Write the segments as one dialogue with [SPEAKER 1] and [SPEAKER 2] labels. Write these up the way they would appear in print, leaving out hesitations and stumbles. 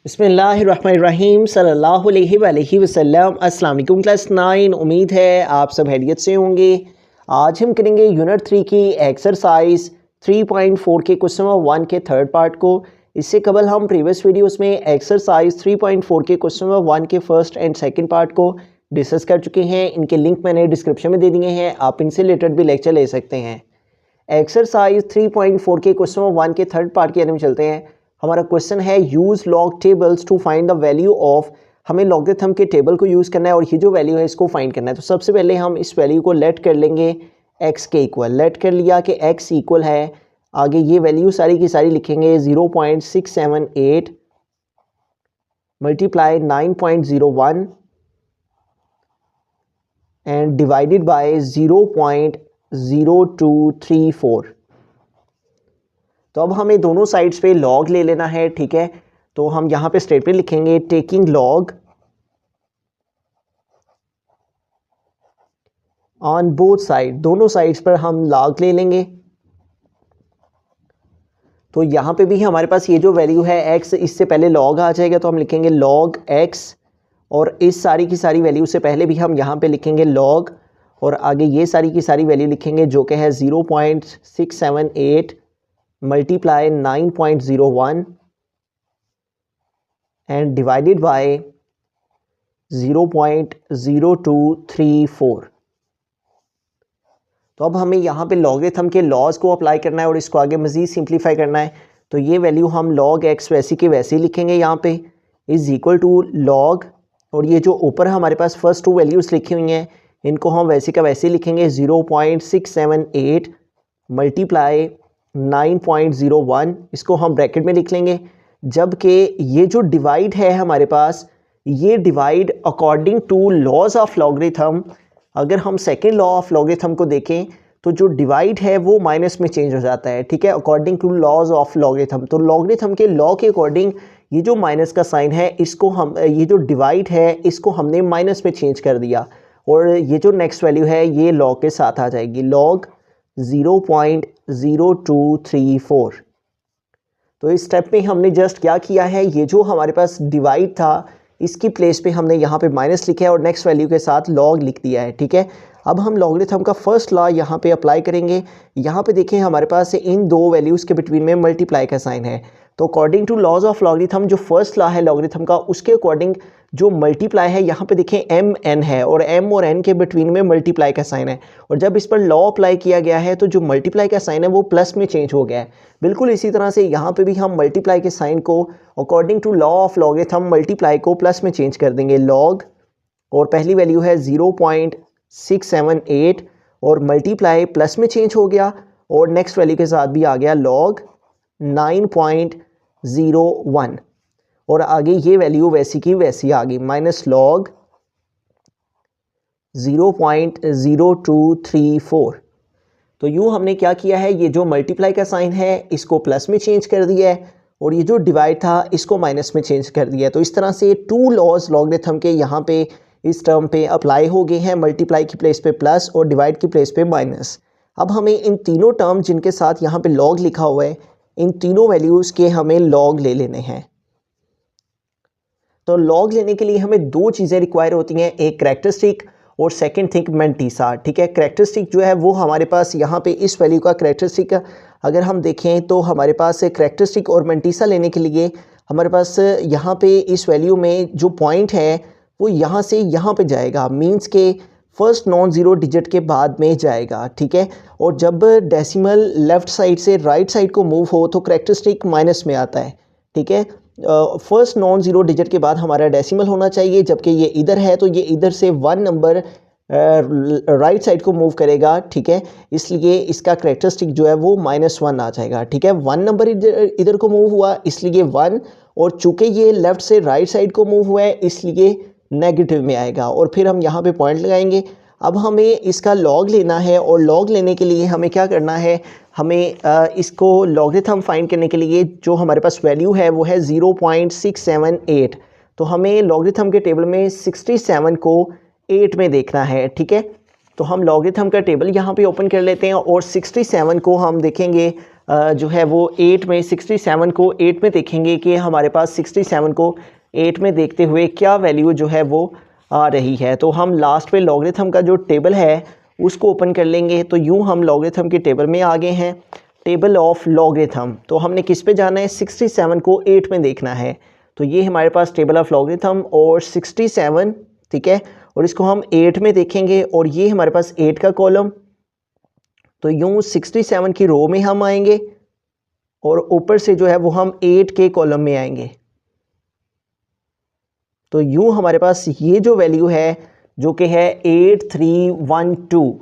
[SPEAKER 1] बिस्मिल्लाहिर्रहमानिर्रहीम सल्लल्लाहु अलैहि वसल्लम। अस्सलाम वालेकुम क्लास 9। उम्मीद है आप सब खैरियत से होंगे। आज हम करेंगे यूनिट 3 की एक्सरसाइज 3.4 के क्वेश्चन नंबर 1 के थर्ड पार्ट को। इससे कबल हम प्रीवियस वीडियोस में एक्सरसाइज 3.4 के क्वेश्चन नंबर 1 के फर्स्ट एंड सेकंड पार्ट को डिस्कस कर चुके हैं। इनके लिंक मैंने डिस्क्रिप्शन में दे दिए हैं, आप इनसे रिलेटेड भी लेक्चर ले सकते हैं। एक्सरसाइज 3.4 के क्वेश्चन नंबर 1 के थर्ड पार्ट की तरफ चलते हैं। हमारा क्वेश्चन है use log tables two find the value of. हमें लॉगरिथम के टेबल को यूज़ करना है और ये जो वैल्यू है इसको फाइंड करना है। तो सबसे पहले हम इस वैल्यू को लेट कर लेंगे x के इक्वल। लेट कर लिया कि x इक्वल है, आगे ये वैल्यू सारी की सारी लिखेंगे 0.678 मल्टीप्लाई 9.01 एंड डिवाइडेड बाय 0.0234। तो अब हमें दोनों साइड्स पे लॉग ले लेना है, ठीक है। तो हम यहाँ पे स्टेटमेंट लिखेंगे taking log on both side. दोनों साइड्स पर हम लॉग ले लेंगे। तो यहाँ पे भी हमारे पास ये जो वैल्यू है x, इससे पहले लॉग आ जाएगा तो हम लिखेंगे लॉग x, और इस सारी की सारी वैल्यू से पहले भी हम यहाँ पे लिखेंगे लॉग, और आगे ये सारी की सारी वैल्यू लिखेंगे जो कि है 0.678 मल्टीप्लाई 9.01 एंड डिवाइडेड बाय 0.0234। तो अब हमें यहाँ पे लॉगरिथम के लॉज को अप्लाई करना है और इसको आगे मज़ीद सिंप्लीफाई करना है। तो ये वैल्यू हम लॉग x वैसी के वैसे ही लिखेंगे यहाँ पे इज़ इक्वल टू लॉग, और ये जो ऊपर हमारे पास फर्स्ट टू वैल्यूज़ लिखी हुई हैं इनको हम वैसे का वैसे ही लिखेंगे 0.678 मल्टीप्लाई 9.01, इसको हम ब्रैकेट में लिख लेंगे। जबकि ये जो डिवाइड है हमारे पास, ये divide according to laws of logarithm, अगर हम सेकेंड लॉ ऑफ लॉगरिथम को देखें तो जो डिवाइड है वो माइनस में चेंज हो जाता है, ठीक है, according to laws of logarithm. तो लॉगरिथम के लॉ के अकॉर्डिंग ये जो माइनस का साइन है इसको हम, ये जो डिवाइड है इसको हमने माइनस में चेंज कर दिया, और ये जो नेक्स्ट वैल्यू है ये लॉग के साथ आ जाएगी, लॉग 0.0234। तो इस स्टेप में हमने जस्ट क्या किया है, ये जो हमारे पास डिवाइड था इसकी प्लेस पे हमने यहाँ पे माइनस लिखा है और नेक्स्ट वैल्यू के साथ लॉग लिख दिया है, ठीक है। अब हम लॉगरिथम का फर्स्ट लॉ यहाँ पे अप्लाई करेंगे। यहाँ पे देखें हमारे पास इन दो वैल्यूज़ के बिटवीन में मल्टीप्लाई का साइन है। तो according to laws of logarithm जो फर्स्ट लॉ है लॉगरिथम का, उसके अकॉर्डिंग जो मल्टीप्लाई है यहाँ पे देखें m n है और m और n के बिटवीन में मल्टीप्लाई का साइन है, और जब इस पर लॉ अप्लाई किया गया है तो जो मल्टीप्लाई का साइन है वो प्लस में चेंज हो गया है। बिल्कुल इसी तरह से यहाँ पे भी हम मल्टीप्लाई के साइन को according to law of logarithm multiply को प्लस में चेंज कर देंगे, लॉग, और पहली वैल्यू है 0.678 और मल्टीप्लाई प्लस में चेंज हो गया, और नेक्स्ट वैल्यू के साथ भी आ गया लॉग 9.01, और आगे ये वैल्यू वैसी की वैसी आ गई माइनस लॉग 0.0234। तो यूँ हमने क्या किया है, ये जो मल्टीप्लाई का साइन है इसको प्लस में चेंज कर दिया है, और ये जो डिवाइड था इसको माइनस में चेंज कर दिया है। तो इस तरह से टू लॉज लॉगरिथम के यहाँ पे इस टर्म पे अप्लाई हो गए हैं, मल्टीप्लाई की प्लेस पे प्लस और डिवाइड की प्लेस पे माइनस। अब हमें इन तीनों टर्म जिनके साथ यहाँ पे लॉग लिखा हुआ है, इन तीनों वैल्यूज़ के हमें लॉग ले लेने हैं। तो लॉग लेने के लिए हमें दो चीज़ें रिक्वायर होती हैं, एक कैरेक्टरिस्टिक और सेकंड थिंग मेंटीसा, ठीक है। कैरेक्टरिस्टिक जो है वो हमारे पास यहाँ पे इस वैल्यू का कैरेक्टरिस्टिक अगर हम देखें तो हमारे पास कैरेक्टरिस्टिक और मेंटीसा लेने के लिए हमारे पास यहाँ पे इस वैल्यू में जो पॉइंट है वो यहाँ से यहाँ पे जाएगा, मींस के फर्स्ट नॉन ज़ीरो डिजिट के बाद में जाएगा, ठीक है। और जब डेसिमल लेफ़्ट साइड से राइट साइड को मूव हो तो कैरेक्टरिस्टिक माइनस में आता है, ठीक है। फर्स्ट नॉन ज़ीरो डिजिट के बाद हमारा डेसिमल होना चाहिए, जबकि ये इधर है तो ये इधर से 1 नंबर राइट साइड को मूव करेगा, ठीक है। इसलिए इसका कैरेक्टरिस्टिक जो है वो -1 आ जाएगा, ठीक है। 1 नंबर इधर को मूव हुआ इसलिए 1, और चूँकि ये लेफ़्ट से राइट साइड को मूव हुआ है इसलिए नेगेटिव में आएगा, और फिर हम यहाँ पे पॉइंट लगाएंगे। अब हमें इसका लॉग लेना है, और लॉग लेने के लिए हमें क्या करना है, हमें इसको लॉगरिथम फाइंड करने के लिए जो हमारे पास वैल्यू है वो है 0.678। तो हमें लॉगरिथम के टेबल में 67 को 8 में देखना है, ठीक है। तो हम लॉगरिथम का टेबल यहाँ पे ओपन कर लेते हैं और 67 को हम देखेंगे जो है वो 8 में 67 को 8 में देखेंगे कि हमारे पास 67 को 8 में देखते हुए क्या वैल्यू जो है वो आ रही है। तो हम लास्ट में लॉगरिथम का जो टेबल है उसको ओपन कर लेंगे। तो यूँ हम लॉगरिथम के टेबल में आ गए हैं, टेबल ऑफ लॉगरिथम। तो हमने किस पे जाना है, 67 को 8 में देखना है। तो ये हमारे पास टेबल ऑफ लॉगरिथम और 67, ठीक है, और इसको हम 8 में देखेंगे और ये हमारे पास 8 का कॉलम। तो यूँ 67 की रो में हम आएंगे और ऊपर से जो है वो हम 8 के कॉलम में आएंगे। तो यूँ हमारे पास ये जो वैल्यू है जो कि है 8312,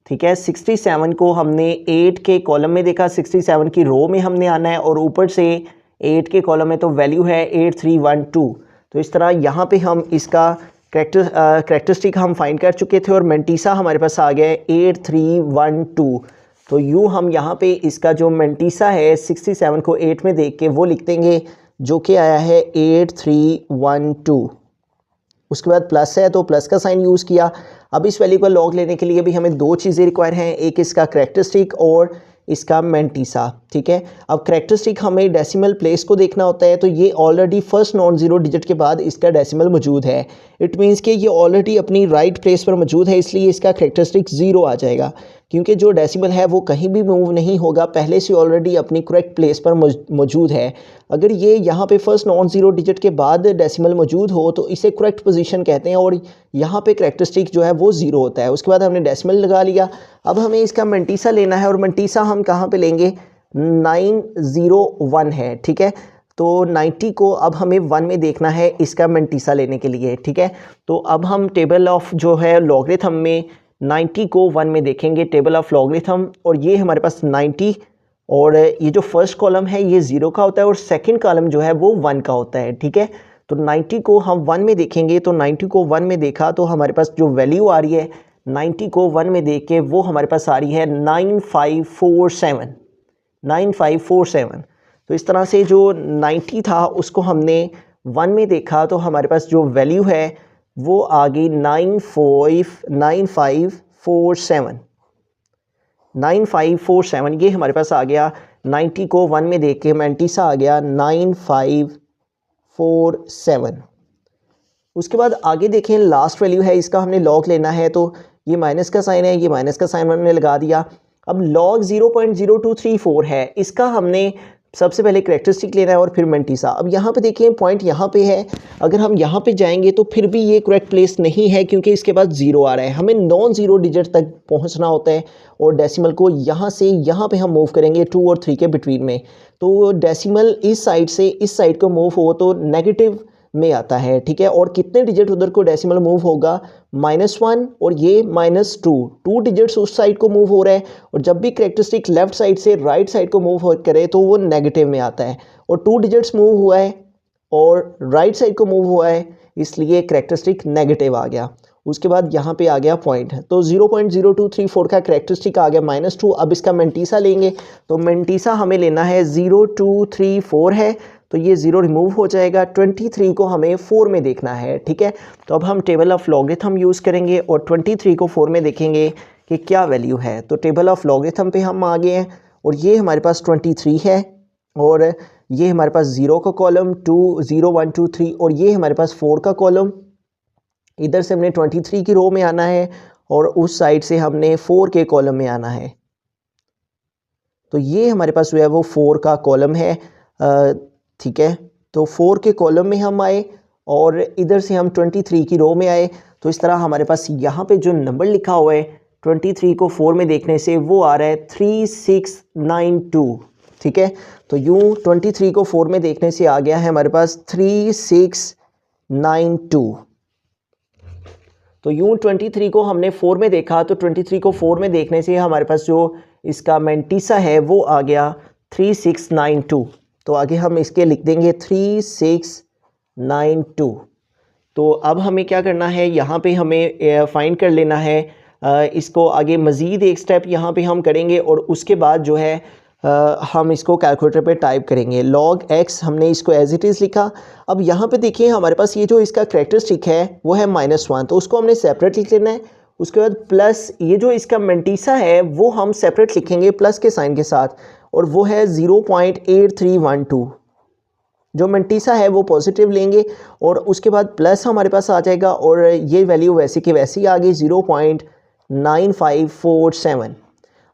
[SPEAKER 1] ठीक है। 67 को हमने 8 के कॉलम में देखा, 67 की रो में हमने आना है और ऊपर से 8 के कॉलम में तो वैल्यू है 8312। तो इस तरह यहाँ पे हम इसका करेक्टरिस्टिक हम फाइंड कर चुके थे और मेंटीसा हमारे पास आ गया है 8312। तो यूँ हम यहाँ पे इसका जो मेंटीसा है 67 को 8 में देख के वो लिख देंगे जो कि आया है 8312। उसके बाद प्लस है तो प्लस का साइन यूज़ किया। अब इस वैल्यू का लॉग लेने के लिए भी हमें दो चीज़ें रिक्वायर हैं, एक इसका करेक्टरिस्टिक और इसका मेंटीसा, ठीक है। अब करेक्टरिस्टिक हमें डेसिमल प्लेस को देखना होता है। तो ये already first non zero digit के बाद इसका डेसिमल मौजूद है। इट मीन्स कि ये ऑलरेडी अपनी राइट प्लेस पर मौजूद है, इसलिए इसका करेक्टरिस्टिक 0 आ जाएगा, क्योंकि जो डेसिमल है वो कहीं भी मूव नहीं होगा, पहले से ऑलरेडी अपनी करेक्ट प्लेस पर मौजूद है। अगर ये यहाँ पे फर्स्ट नॉन ज़ीरो डिजिट के बाद डेसिमल मौजूद हो तो इसे करेक्ट पोजीशन कहते हैं और यहाँ पे करेक्टरिस्टिक जो है वो 0 होता है। उसके बाद हमने डेसिमल लगा लिया। अब हमें इसका मेंटीसा लेना है और मेंटीसा हम कहाँ पे लेंगे, 901 है, ठीक है। तो 90 को अब हमें 1 में देखना है इसका मेंटीसा लेने के लिए, ठीक है। तो अब हम टेबल ऑफ जो है लॉगरिथम में 90 को 1 में देखेंगे, टेबल ऑफ लॉगरिथम, और ये हमारे पास 90 और ये जो फर्स्ट कॉलम है ये 0 का होता है और सेकंड कॉलम जो है वो 1 का होता है, ठीक है। तो 90 को हम 1 में देखेंगे। तो 90 को 1 में देखा तो हमारे पास जो वैल्यू आ रही है 90 को 1 में देख के वो हमारे पास आ रही है 9547, 9547। तो इस तरह से जो 90 था उसको हमने 1 में देखा तो हमारे पास जो वैल्यू है वो आ गई 9547, 9547 ये हमारे पास आ गया। 90 को 1 में देख के मेंटीसा आ गया 9547। उसके बाद आगे देखें लास्ट वैल्यू है, इसका हमने लॉग लेना है। तो ये माइनस का साइन है, ये माइनस का साइन हमने लगा दिया। अब लॉग 0.0234 है, इसका हमने सबसे पहले करेक्टरिस्टिक लेना है और फिर मेंटीसा। अब यहाँ पे देखिए पॉइंट यहाँ पे है, अगर हम यहाँ पे जाएंगे तो फिर भी ये करेक्ट प्लेस नहीं है क्योंकि इसके बाद 0 आ रहा है। हमें नॉन ज़ीरो डिजिट तक पहुँचना होता है और डेसिमल को यहाँ से यहाँ पे हम मूव करेंगे 2 और 3 के बिटवीन में। तो डेसिमल इस साइड से इस साइड को मूव हो तो नेगेटिव में आता है, ठीक है। और कितने डिजिट उधर को डेसिमल मूव होगा, -1 और ये -2, 2 डिजिट्स उस साइड को मूव हो रहा है। और जब भी करेक्टरिस्टिक लेफ्ट साइड से राइट साइड को मूव करे तो वो नेगेटिव में आता है। और 2 डिजिट्स मूव हुआ है और राइट साइड को मूव हुआ है, इसलिए करेक्टरिस्टिक नेगेटिव आ गया। उसके बाद यहाँ पे आ गया पॉइंट, तो 0.0234 का करेक्टरिस्टिक आ गया -2। अब इसका मेंटीसा लेंगे तो मेंटीसा हमें लेना है 0234 है, तो ये 0 रिमूव हो जाएगा। 23 को हमें 4 में देखना है, ठीक है। तो अब हम टेबल ऑफ लॉगरिथम यूज़ करेंगे और 23 को 4 में देखेंगे कि क्या वैल्यू है। तो टेबल ऑफ लॉगरिथम पे हम आ गए हैं और ये हमारे पास 23 है और ये हमारे पास 0 का कॉलम 2 0 1 2 3 और ये हमारे पास 4 का कॉलम। इधर से हमने 23 की रो में आना है और उस साइड से हमने 4 के कॉलम में आना है। तो ये हमारे पास जो है वो 4 का कॉलम है, ठीक है। तो 4 के कॉलम में हम आए और इधर से हम 23 की रो में आए। तो इस तरह हमारे पास यहाँ पे जो नंबर लिखा हुआ है 23 को 4 में देखने से वो आ रहा है 3692, ठीक है। तो यूँ 23 को 4 में देखने से आ गया है हमारे पास 3692। तो यूँ 23 को हमने 4 में देखा तो 23 को 4 में देखने से हमारे पास जो इसका मेंटीसा है वो आ गया 3692। तो आगे हम इसके लिख देंगे 3692। तो अब हमें क्या करना है, यहाँ पे हमें फाइंड कर लेना है इसको। आगे मज़ीद एक स्टेप यहाँ पे हम करेंगे और उसके बाद जो है हम इसको कैलकुलेटर पे टाइप करेंगे। log x हमने इसको एज इट इज़ लिखा। अब यहाँ पे देखिए हमारे पास ये जो इसका करेक्टरिस्टिक है वो है -1, तो उसको हमने सेपरेट लिख लेना है उसके बाद प्लस ये जो इसका मेंटीसा है वो हम सेपरेट लिखेंगे प्लस के साइन के साथ, और वो है 0.8312। जो मेंटीसा है वो पॉजिटिव लेंगे और उसके बाद प्लस हमारे पास आ जाएगा और ये वैल्यू वैसे की वैसी आ गई 0.9547।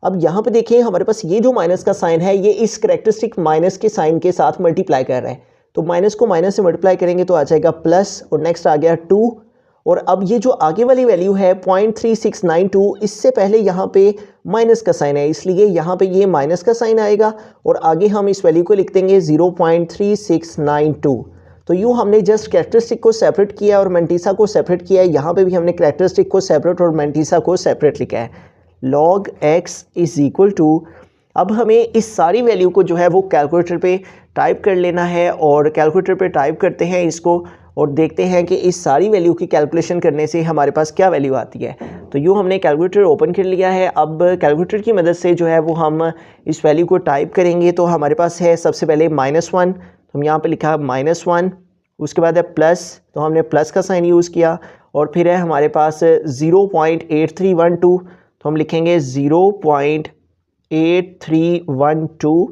[SPEAKER 1] अब यहाँ पे देखिए हमारे पास ये जो माइनस का साइन है ये इस कैरेक्टरिस्टिक माइनस के साइन के साथ मल्टीप्लाई कर रहा है, तो माइनस को माइनस से मल्टीप्लाई करेंगे तो आ जाएगा प्लस, और नेक्स्ट आ गया 2। और अब ये जो आगे वाली वैल्यू है 0.3692, इससे पहले यहाँ पे माइनस का साइन है, इसलिए यहाँ पे ये माइनस का साइन आएगा और आगे हम इस वैल्यू को लिख देंगे 0.3692। तो यूँ हमने जस्ट कैरेक्टरिस्टिक को सेपरेट किया और मेंटीसा को सेपरेट किया है। यहाँ पे भी हमने कैरेक्टरिस्टिक को सेपरेट और मेंटीसा को सेपरेट लिखा है। log x is equal to, अब हमें इस सारी वैल्यू को जो है वो कैलकुलेटर पे टाइप कर लेना है, और कैलकुलेटर पे टाइप करते हैं इसको और देखते हैं कि इस सारी वैल्यू की कैलकुलेशन करने से हमारे पास क्या वैल्यू आती है। तो यूँ हमने कैलकुलेटर ओपन कर लिया है। अब कैलकुलेटर की मदद से जो है वो हम इस वैल्यू को टाइप करेंगे। तो हमारे पास है सबसे पहले -1, तो हम यहाँ पे लिखा -1, उसके बाद है प्लस, तो हमने प्लस का साइन यूज़ किया, और फिर है हमारे पास 0.8312, तो हम लिखेंगे 0.8312,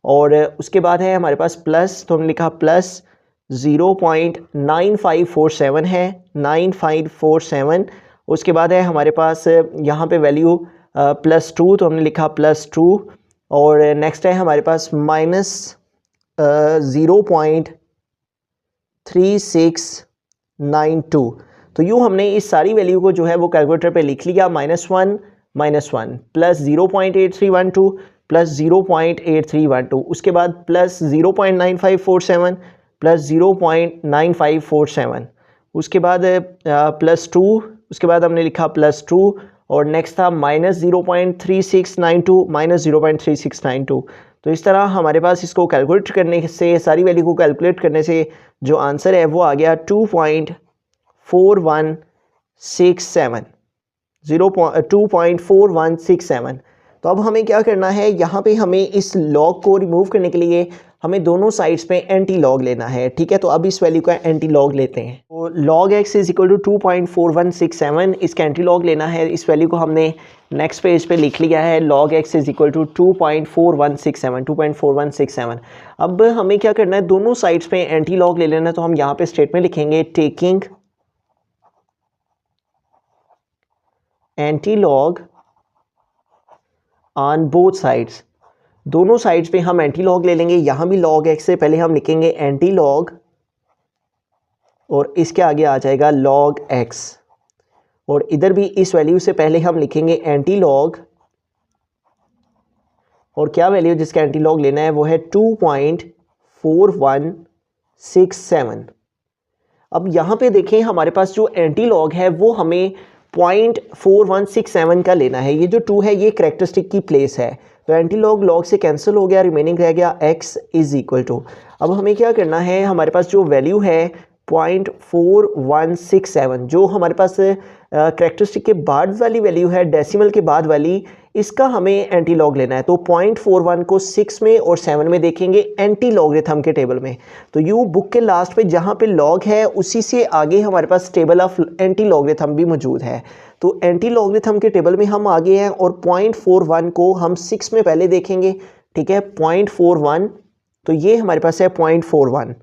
[SPEAKER 1] और उसके बाद है हमारे पास प्लस, तो हमने लिखा प्लस 0.9547 है, 9547। उसके बाद है हमारे पास यहाँ पे वैल्यू +2, तो हमने लिखा +2, और नेक्स्ट है हमारे पास -0.3692। तो यूँ हमने इस सारी वैल्यू को जो है वो कैलकुलेटर पे लिख लिया, -1 प्लस 0.8312 प्लस 0.8312, उसके बाद प्लस 0.9547 प्लस 0.9547, उसके बाद +2, उसके बाद हमने लिखा +2, और नेक्स्ट था -0.3692 तो इस तरह हमारे पास इसको कैलकुलेट करने से, सारी वैल्यू को कैलकुलेट करने से जो आंसर है वो आ गया 2.4167, 2.4167। तो अब हमें क्या करना है, यहाँ पे हमें इस लॉग को रिमूव करने के लिए हमें दोनों साइड्स पे एंटी लॉग लेना है, ठीक है। तो अब इस वैल्यू का एंटी लॉग लेते हैं। तो log x is equal to 2.4167, इसका एंटी लॉग लेना है। इस वैल्यू को हमने नेक्स्ट पेज पे लिख लिया है, log x is equal to 2.4167। अब हमें क्या करना है, दोनों साइड्स पे एंटी लॉग ले लेना है। तो हम यहाँ पे स्टेटमेंट लिखेंगे taking anti log on both sides, दोनों साइड्स पे हम एंटी लॉग ले लेंगे। यहाँ भी log x से पहले हम लिखेंगे एंटी लॉग, और इसके आगे आ जाएगा log x, और इधर भी इस वैल्यू से पहले हम लिखेंगे एंटी लॉग, और क्या वैल्यू जिसका एंटी लॉग लेना है वो है 2.4167। अब यहाँ पे देखें हमारे पास जो एंटी लॉग है वो हमें 0.4167 का लेना है। ये जो 2 है ये कैरेक्टरिस्टिक की प्लेस है, तो एंटी लॉग लॉग से कैंसिल हो गया, रिमेनिंग रह गया x इज इक्वल टू। अब हमें क्या करना है, हमारे पास जो वैल्यू है 0.4167, जो हमारे पास कैरेक्टरिस्टिक के बाद वाली वैल्यू है, डेसिमल के बाद वाली, इसका हमें एंटी लॉग लेना है। तो 0.41 को 6 में और 7 में देखेंगे एंटी लॉगरिथम के टेबल में। तो यूँ बुक के लास्ट पे जहाँ पे लॉग है उसी से आगे हमारे पास टेबल ऑफ एंटी लॉगरिथम भी मौजूद है। तो एंटी लॉगरिथम के टेबल में हम आगे हैं, और 0.41 को हम 6 में पहले देखेंगे, ठीक है। 0.41, तो ये हमारे पास है 0.41,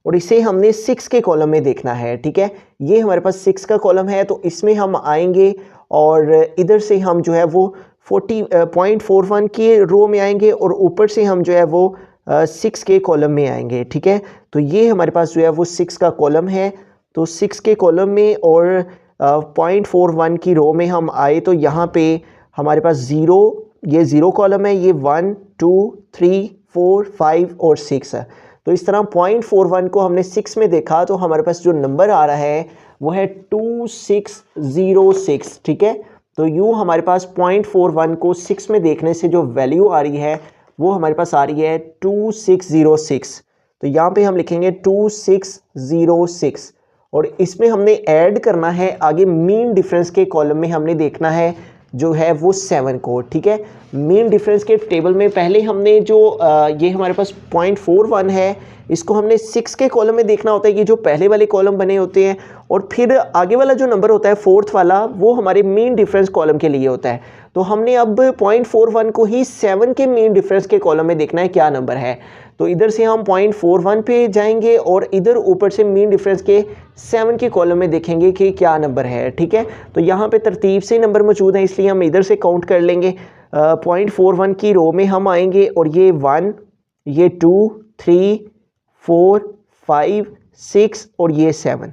[SPEAKER 1] और इसे हमने 6 के कॉलम में देखना है, ठीक है। ये हमारे पास 6 का कॉलम है, तो इसमें हम आएंगे और इधर से हम जो है वो 0.41 के रो में आएंगे, और ऊपर से हम जो है वो 6 के कॉलम में आएंगे, ठीक है। तो ये हमारे पास जो है वो 6 का कॉलम है, तो 6 के कॉलम में और 0.41 की रो में हम आए, तो यहाँ पे हमारे पास 0, ये 0 कॉलम है, ये 1 2 3 4 5 और 6 है। तो इस तरह 0.41 को हमने 6 में देखा, तो हमारे पास जो नंबर आ रहा है वो है 2606, ठीक है। तो यूँ हमारे पास 0.41 को 6 में देखने से जो वैल्यू आ रही है वो हमारे पास आ रही है 2606। तो यहाँ पे हम लिखेंगे 2606, और इसमें हमने ऐड करना है आगे मीन डिफरेंस के कॉलम में हमने देखना है जो है वो 7 को, ठीक है। मीन डिफरेंस के टेबल में पहले हमने जो ये हमारे पास 0.41 है, इसको हमने 6 के कॉलम में देखना होता है, ये जो पहले वाले कॉलम बने होते हैं, और फिर आगे वाला जो नंबर होता है 4th वाला, वो हमारे मीन डिफरेंस कॉलम के लिए होता है। तो हमने अब 0.41 को ही 7 के मीन डिफरेंस के कॉलम में देखना है क्या नंबर है। तो इधर से हम 0.41 पे जाएंगे और इधर ऊपर से मीन डिफरेंस के 7 के कॉलम में देखेंगे कि क्या नंबर है, ठीक है। तो यहाँ पे तरतीब से नंबर मौजूद है, इसलिए हम इधर से काउंट कर लेंगे। 0.41 की रो में हम आएंगे और ये 1, ये 2, 3, 4, 5, 6 और ये 7,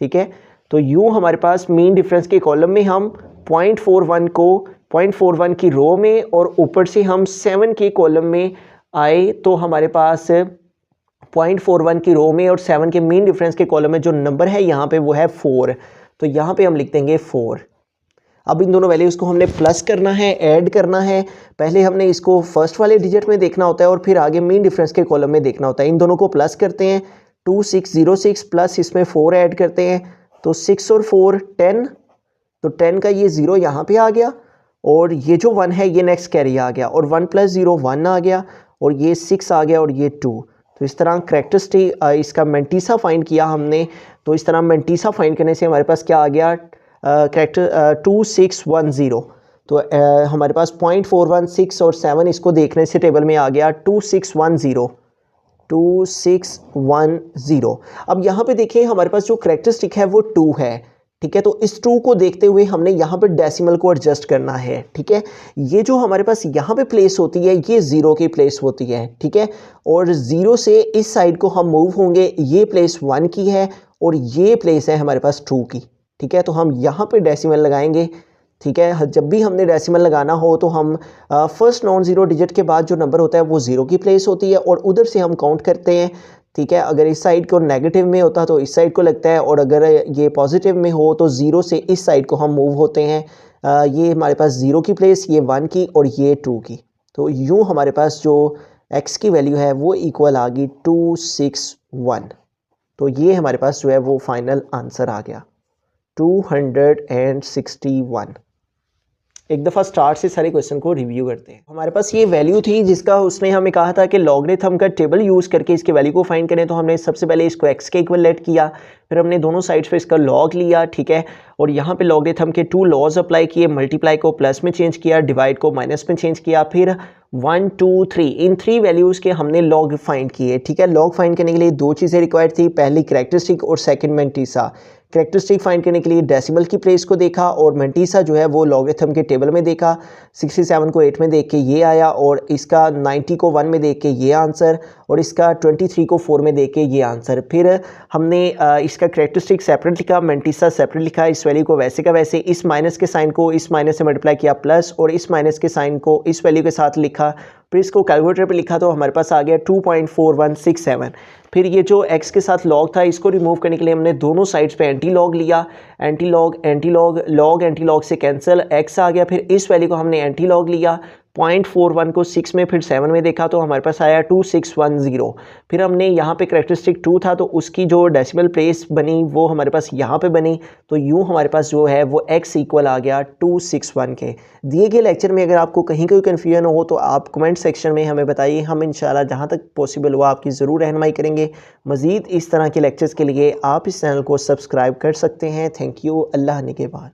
[SPEAKER 1] ठीक है। तो यूँ हमारे पास मीन डिफरेंस के कॉलम में हम 0.41 की रो में और ऊपर से हम 7 के कॉलम में आए, तो हमारे पास 0.41 की रो में और 7 के मीन डिफरेंस के कॉलम में जो नंबर है यहाँ पे वो है 4। तो यहाँ पे हम लिख देंगे 4। अब इन दोनों वैल्यूज़ को हमने प्लस करना है, ऐड करना है। पहले हमने इसको फर्स्ट वाले डिजिट में देखना होता है और फिर आगे मीन डिफरेंस के कॉलम में देखना होता है। इन दोनों को प्लस करते हैं, 2606 प्लस इसमें 4 ऐड करते हैं, तो 6 और 4 10, तो 10 का ये 0 यहाँ पे आ गया और ये जो 1 है ये नेक्स्ट कैरी आ गया, और 1 + 0 1 आ गया, और ये 6 आ गया और ये 2। तो इस तरह करैक्टरिस्टिक इसका मेंटीसा फाइंड किया हमने। तो इस तरह मेंटीसा फाइंड करने से हमारे पास क्या आ गया, करैक्टर 2610। तो हमारे पास 0.416 और 7 इसको देखने से टेबल में आ गया 2610। अब यहाँ पे देखिए हमारे पास जो करैक्टरिस्टिक है वो 2 है, ठीक है। तो इस 2 को देखते हुए हमने यहाँ पे डेसिमल को एडजस्ट करना है, ठीक है। ये जो हमारे पास यहाँ पे प्लेस होती है ये 0 की प्लेस होती है, ठीक है। और 0 से इस साइड को हम मूव होंगे, ये प्लेस 1 की है और ये प्लेस है हमारे पास 2 की, ठीक है। तो हम यहाँ पे डेसिमल लगाएंगे, ठीक है। जब भी हमने डेसिमल लगाना हो तो हम फर्स्ट नॉन ज़ीरो डिजिट के बाद जो नंबर होता है वो 0 की प्लेस होती है और उधर से हम काउंट करते हैं, ठीक है। अगर इस साइड को नेगेटिव में होता तो इस साइड को लगता है, और अगर ये पॉजिटिव में हो तो 0 से इस साइड को हम मूव होते हैं। ये हमारे पास 0 की प्लेस, ये 1 की और ये 2 की। तो यूँ हमारे पास जो x की वैल्यू है वो इक्वल आ गई 261। तो ये हमारे पास जो है वो फाइनल आंसर आ गया 261। एक दफ़ा स्टार्ट से सारे क्वेश्चन को रिव्यू करते हैं। हमारे पास ये वैल्यू थी जिसका उसने हमें कहा था कि लॉगरिथम का टेबल यूज़ करके इसके वैल्यू को फाइंड करें। तो हमने सबसे पहले इसको x के इक्वल लेट किया, फिर हमने दोनों साइड्स पे इसका लॉग लिया, ठीक है। और यहाँ पे लॉगरिथम के 2 लॉज अप्लाई किए, मल्टीप्लाई को प्लस में चेंज किया, डिवाइड को माइनस में चेंज किया, फिर 1 2 3 इन 3 वैल्यूज़ के हमने लॉग फाइंड किए, ठीक है। लॉग फाइंड करने के लिए 2 चीज़ें रिक्वायर्ड थी, पहली करैक्टरिस्टिक और सेकंड मेंटीसा। करैक्टरिस्टिक फाइंड करने के लिए डेसिमल की प्लेस को देखा और मेंटीसा जो है वो लॉगरिथम के टेबल में देखा। 67 को 8 में देख के ये आया, और इसका 90 को 1 में देख के ये आंसर, और इसका 23 को 4 में देख के ये आंसर। फिर हमने इसका करैक्टरिस्टिक सेपरेट लिखा, मेंटीसा सेपरेट लिखा, इस वैल्यू को वैसे का वैसे, इस माइनस के साइन को इस माइनस से मल्टीप्लाई किया प्लस, और इस माइनस के साइन को इस वैल्यू के साथ लिखा, फिर इसको कैलकुलेटर पे लिखा, तो हमारे पास आ गया 2.4167। फिर ये जो x के साथ लॉग था इसको रिमूव करने के लिए हमने दोनों साइड्स पे एंटी लॉग लिया, anti log log anti log से कैंसिल, x आ गया। फिर इस वैल्यू को हमने एंटी लॉग लिया, 0.41 को 6 में फिर 7 में देखा, तो हमारे पास आया 2610। फिर हमने यहाँ पे करैक्टरिस्टिक 2 था तो उसकी जो डेसिमल प्लेस बनी वो हमारे पास यहाँ पे बनी। तो यूँ हमारे पास जो है वो x इक्वल आ गया 261 के। दिए गए लेक्चर में अगर आपको कहीं कोई कन्फ्यूजन हो तो आप कमेंट सेक्शन में हमें बताइए, हम इंशाल्लाह जहाँ तक पॉसिबल हुआ आपकी ज़रूर रहनुमाई करेंगे। मज़ीद इस तरह के लेक्चर्स के लिए आप इस चैनल को सब्सक्राइब कर सकते हैं। Thank you. अल्लाह निगहबान।